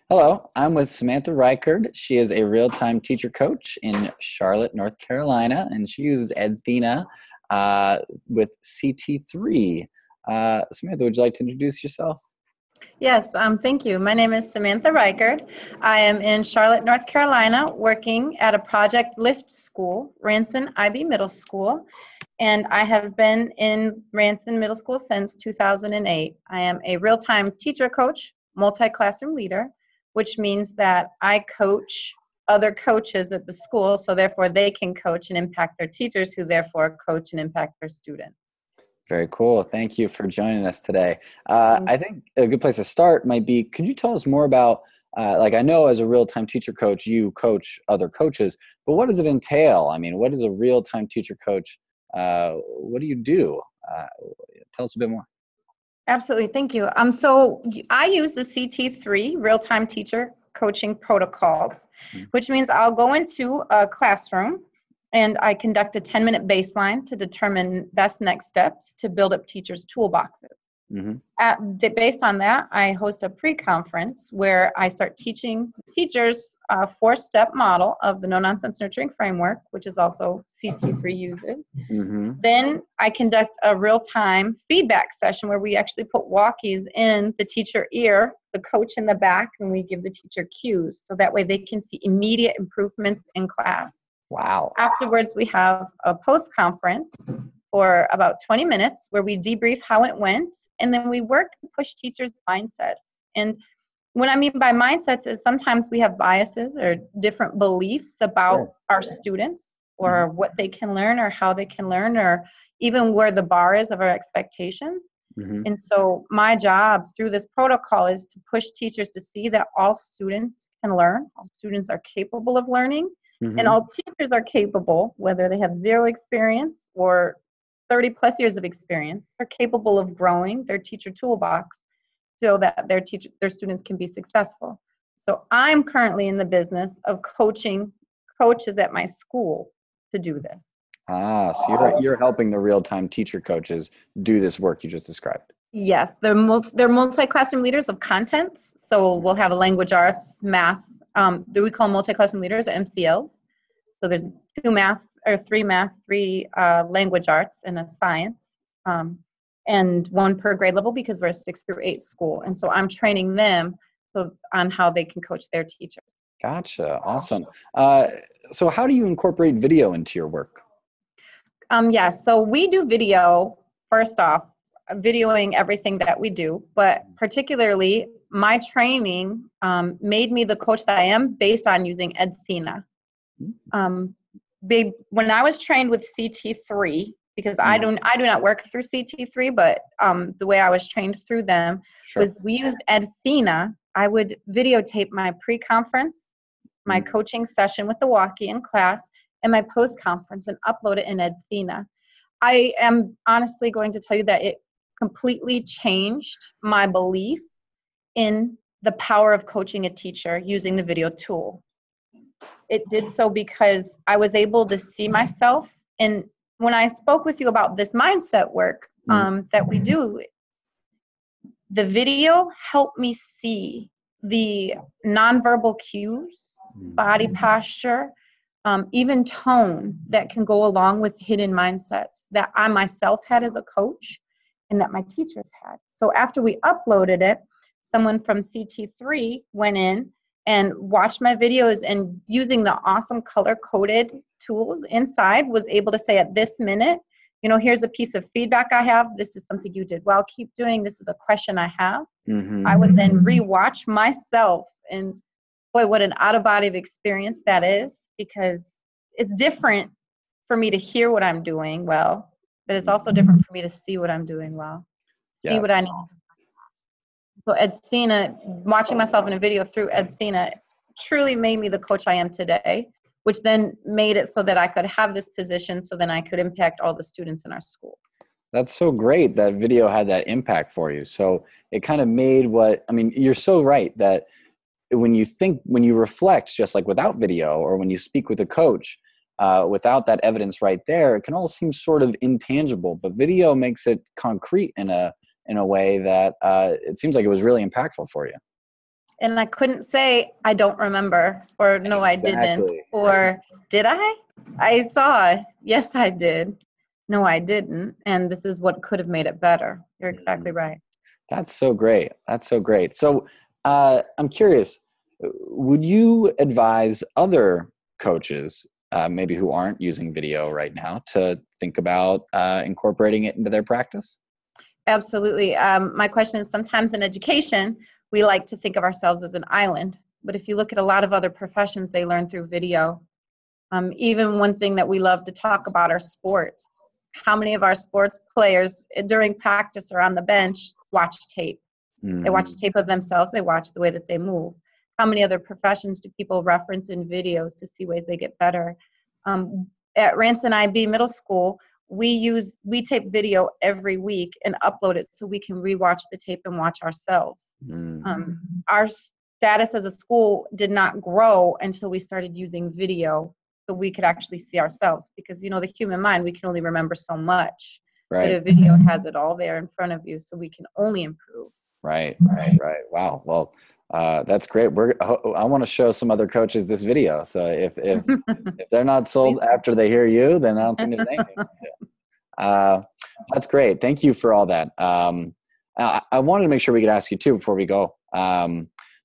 Hello, I'm with Samantha Reichard. She is a real-time teacher coach in Charlotte, North Carolina, and she uses Edthena with CT3. Samantha, would you like to introduce yourself? Yes, thank you. My name is Samantha Reichard. I am in Charlotte, North Carolina, working at a Project L.I.F.T school, Ranson IB Middle School, and I have been in Ranson Middle School since 2008. I am a real-time teacher coach, multi-classroom leader, which means that I coach other coaches at the school, so therefore they can coach and impact their teachers, who therefore coach and impact their students. Very cool. Thank you for joining us today. I think a good place to start might be, could you tell us more about, like I know as a real-time teacher coach, you coach other coaches, but what does it entail? I mean, what is a real-time teacher coach? What do you do? Tell us a bit more. Absolutely, thank you. So I use the CT3 real-time teacher coaching protocols, which means I'll go into a classroom and I conduct a 10-minute baseline to determine best next steps to build up teachers' toolboxes. Based on that, I host a pre-conference where I start teaching teachers a 4-step model of the no-nonsense nurturing framework, which is also CT3 uses. Then I conduct a real-time feedback session where we actually put walkies in the teacher ear, the coach in the back, and we give the teacher cues so that way they can see immediate improvements in class. Wow. Afterwards, we have a post-conference for about 20 minutes where we debrief how it went, and then we work to push teachers' mindsets. And what I mean by mindsets is sometimes we have biases or different beliefs about our students or what they can learn or how they can learn or even where the bar is of our expectations. And so my job through this protocol is to push teachers to see that all students can learn, all students are capable of learning, and all teachers are capable, whether they have 0 experience or 30 plus years of experience, are capable of growing their teacher toolbox so that their students can be successful. So I'm currently in the business of coaching coaches at my school to do this. So you're helping the real-time teacher coaches do this work you just described. Yes, they're multi-classroom leaders of contents. So we'll have a language arts, math. We call them multi-classroom leaders, or MCLs. So there's 3 math, 3 language arts, and a science, and 1 per grade level because we're a 6 through 8 school. And so I'm training them on how they can coach their teachers. Gotcha. Awesome. So how do you incorporate video into your work? So we do video, first off, videoing everything that we do, but particularly my training made me the coach that I am based on using Edthena. When I was trained with CT3, because I do not work through CT3, but the way I was trained through them was we used Edthena. I would videotape my pre-conference, my coaching session with the walkie in class, and my post-conference and upload it in Edthena. I am honestly going to tell you that it completely changed my belief in the power of coaching a teacher using the video tool. It did so because I was able to see myself. And when I spoke with you about this mindset work that we do, the video helped me see the nonverbal cues, body posture, even tone that can go along with hidden mindsets that I myself had as a coach and that my teachers had. So after we uploaded it, someone from CT3 went in and watched my videos, and using the awesome color-coded tools inside was able to say at this minute, here's a piece of feedback I have. This is something you did well. Keep doing. This is a question I have. I would then rewatch myself, and boy, what an out-of-body experience that is, because it's different for me to hear what I'm doing well, but it's also different for me to see what I'm doing well, see what I need. So Edthena, watching myself in a video through Edthena truly made me the coach I am today, which then made it so that I could have this position so then I could impact all the students in our school. That's so great that video had that impact for you. So it kind of made you're so right that when you reflect, just like without video, or when you speak with a coach, without that evidence right there, it can all seem sort of intangible, but video makes it concrete in a way that it seems like it was really impactful for you. And I couldn't say, I don't remember, or no, I didn't, Exactly. or did I? I saw, yes, I did. No, I didn't. And this is what could have made it better. You're exactly right. That's so great. That's so great. So I'm curious, would you advise other coaches, maybe who aren't using video right now, to think about incorporating it into their practice? Absolutely. My question is, sometimes in education, we like to think of ourselves as an island. But if you look at a lot of other professions, they learn through video. Even one thing that we love to talk about are sports. How many of our sports players during practice or on the bench watch tape? They watch tape of themselves. They watch the way that they move. How many other professions do people reference in videos to see ways they get better? At Ranson IB Middle School, we tape video every week and upload it so we can rewatch the tape and watch ourselves. Our status as a school did not grow until we started using video so we could actually see ourselves, because the human mind, we can only remember so much. Right. But a video has it all there in front of you, so we can only improve. Right. Wow. Well, that's great. I want to show some other coaches this video. So if they're not sold after they hear you, then I don't think there's anything to do. That's great. Thank you for all that. I wanted to make sure we could ask you too before we go.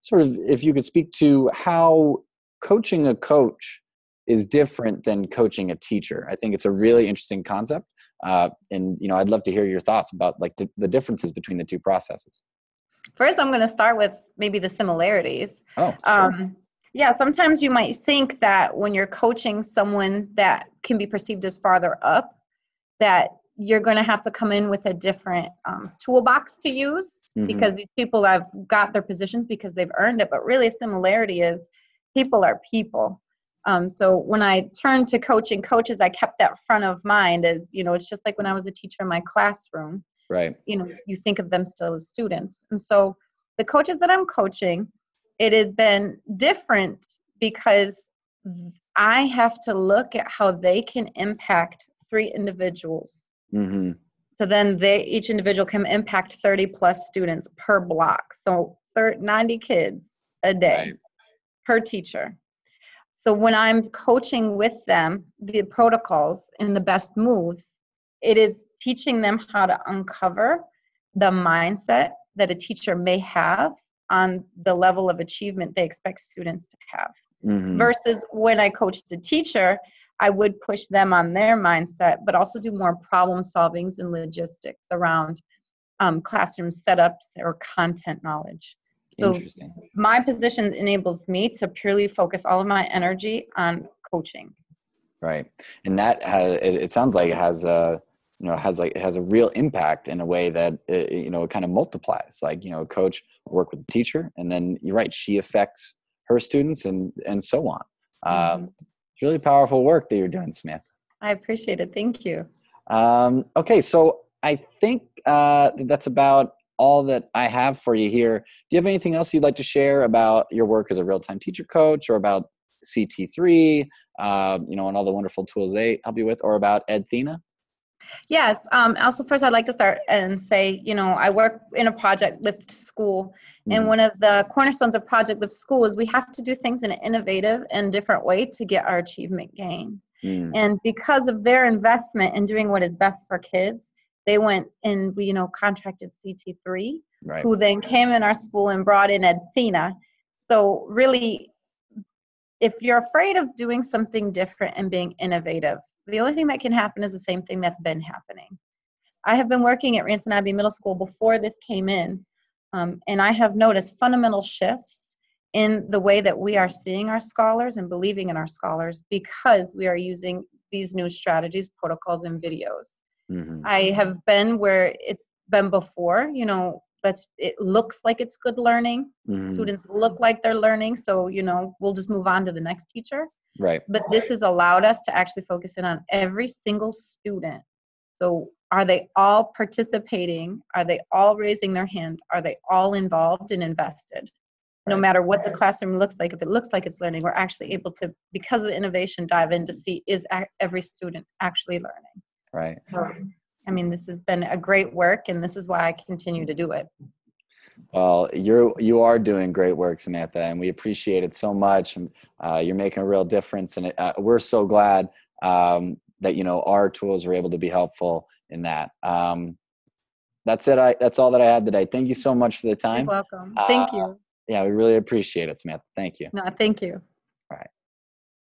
Sort of, if you could speak to how coaching a coach is different than coaching a teacher. I think it's a really interesting concept. And I'd love to hear your thoughts about like the differences between the two processes. First, I'm going to start with maybe the similarities. Oh, sure. Yeah, sometimes you might think that when you're coaching someone that can be perceived as farther up, that you're going to have to come in with a different toolbox to use, because these people have got their positions because they've earned it. But really, a similarity is people are people. So when I turned to coaching coaches, I kept that front of mind as, it's just like when I was a teacher in my classroom. Right. You think of them still as students. And so the coaches that I'm coaching, it has been different because I have to look at how they can impact 3 individuals. So then each individual can impact 30 plus students per block. So 90 kids a day per teacher. So when I'm coaching with them, the protocols and the best moves, it is teaching them how to uncover the mindset that a teacher may have on the level of achievement they expect students to have. Versus when I coach the teacher, I would push them on their mindset, but also do more problem solvings and logistics around classroom setups or content knowledge. So interesting. My position enables me to purely focus all of my energy on coaching. Right. And that it sounds like it has a real impact in a way that it kind of multiplies. Like, a coach will work with the teacher, and then you're right, she affects her students and so on. It's really powerful work that you're doing, Samantha. I appreciate it. Thank you. Okay. So I think that's about all that I have for you here. Do you have anything else you'd like to share about your work as a real-time teacher coach, or about CT3, and all the wonderful tools they help you with, or about Edthena? Yes. Also, first, I'd like to start and say, I work in a Project L.I.F.T school. And one of the cornerstones of Project L.I.F t school is we have to do things in an innovative and different way to get our achievement gains. And because of their investment in doing what is best for kids, they went and we, contracted CT3, who then came in our school and brought in Edthena. So really, if you're afraid of doing something different and being innovative, the only thing that can happen is the same thing that's been happening. I have been working at Ranson IB Middle School before this came in, and I have noticed fundamental shifts in the way that we are seeing our scholars and believing in our scholars because we are using these new strategies, protocols, and videos. I have been where it's been before, it looks like it's good learning. Students look like they're learning, so, we'll just move on to the next teacher. Right. But this has allowed us to actually focus in on every single student. So are they all participating? Are they all raising their hand? Are they all involved and invested? No matter what the classroom looks like, if it looks like it's learning, we're actually able to, because of the innovation, dive in to see, is every student actually learning? Right. So, this has been a great work, and this is why I continue to do it. Well, you are doing great work, Samantha, and we appreciate it so much. And you're making a real difference, and we're so glad that our tools are able to be helpful in that. That's it. That's all that I had today. Thank you so much for the You're time. welcome. Uh, Thank you. yeah, we really appreciate it, Samantha. Thank you. No, thank you.